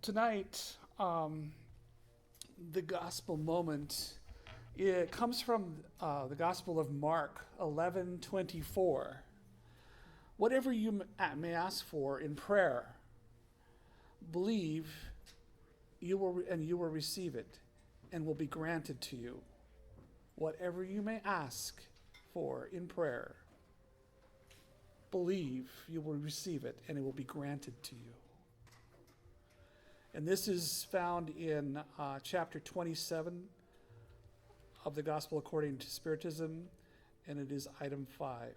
Tonight, the gospel moment, it comes from the Gospel of Mark 11:24. Whatever you may ask for in prayer, believe you will receive it and will be granted to you. Whatever you may ask for in prayer, believe you will receive it and it will be granted to you. And this is found in chapter 27 of the Gospel according to Spiritism, and it is item 5.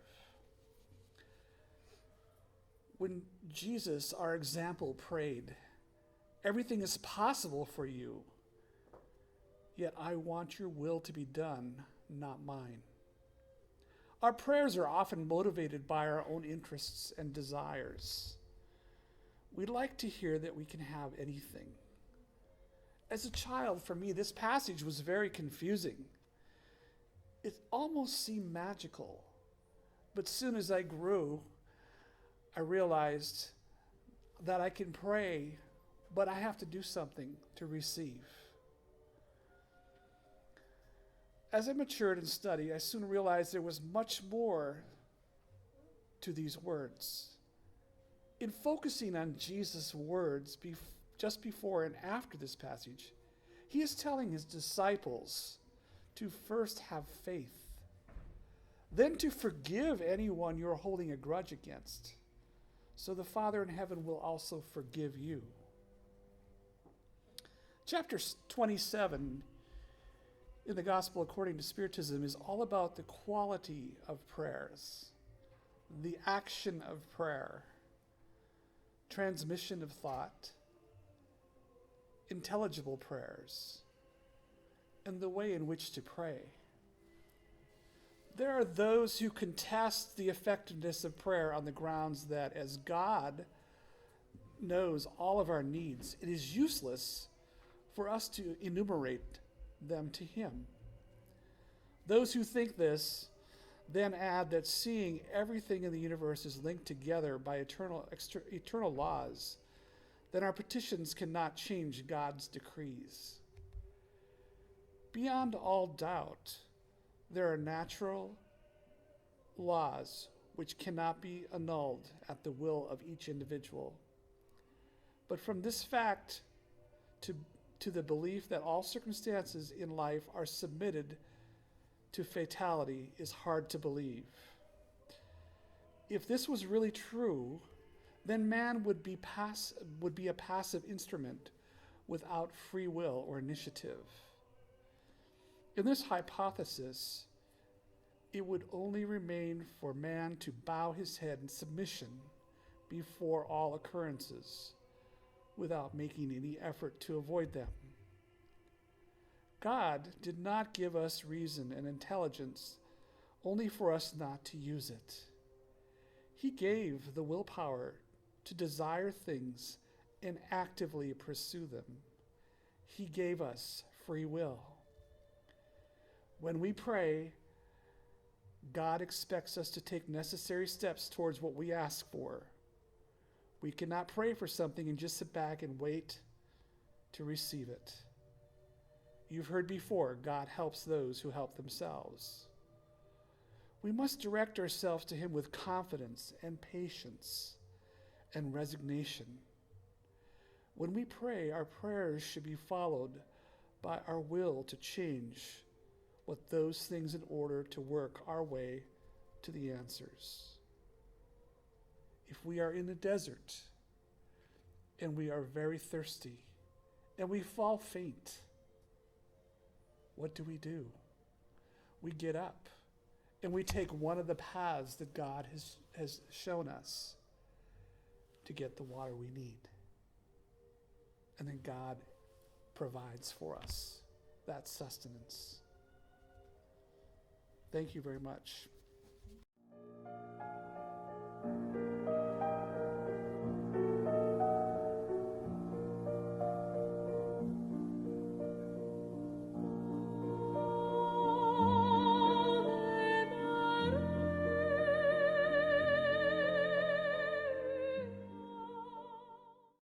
When Jesus, our example, prayed, "Everything is possible for you, yet I want your will to be done, not mine." Our prayers are often motivated by our own interests and desires. We'd like to hear that we can have anything. As a child, for me, this passage was very confusing. It almost seemed magical. But soon as I grew, I realized that I can pray, but I have to do something to receive. As I matured in study, I soon realized there was much more to these words. In focusing on Jesus' words just before and after this passage, he is telling his disciples to first have faith, then to forgive anyone you're holding a grudge against, so the Father in heaven will also forgive you. Chapter 27 in the Gospel according to Spiritism is all about the quality of prayers, the action of prayer, transmission of thought, intelligible prayers, and the way in which to pray. There are those who contest the effectiveness of prayer on the grounds that as God knows all of our needs, it is useless for us to enumerate them to him. Those who think this then add that seeing everything in the universe is linked together by eternal laws, then our petitions cannot change God's decrees. Beyond all doubt, there are natural laws which cannot be annulled at the will of each individual. But from this fact to the belief that all circumstances in life are submitted to fatality is hard to believe. If this was really true, then man would be a passive instrument without free will or initiative. In this hypothesis, it would only remain for man to bow his head in submission before all occurrences without making any effort to avoid them. God did not give us reason and intelligence only for us not to use it. He gave the willpower to desire things and actively pursue them. He gave us free will. When we pray, God expects us to take necessary steps towards what we ask for. We cannot pray for something and just sit back and wait to receive it. You've heard before, God helps those who help themselves. We must direct ourselves to him with confidence and patience and resignation. When we pray, our prayers should be followed by our will to change what those things in order to work our way to the answers. If we are in the desert and we are very thirsty and we fall faint, what do? We get up and we take one of the paths that God has shown us to get the water we need. And then God provides for us that sustenance. Thank you very much.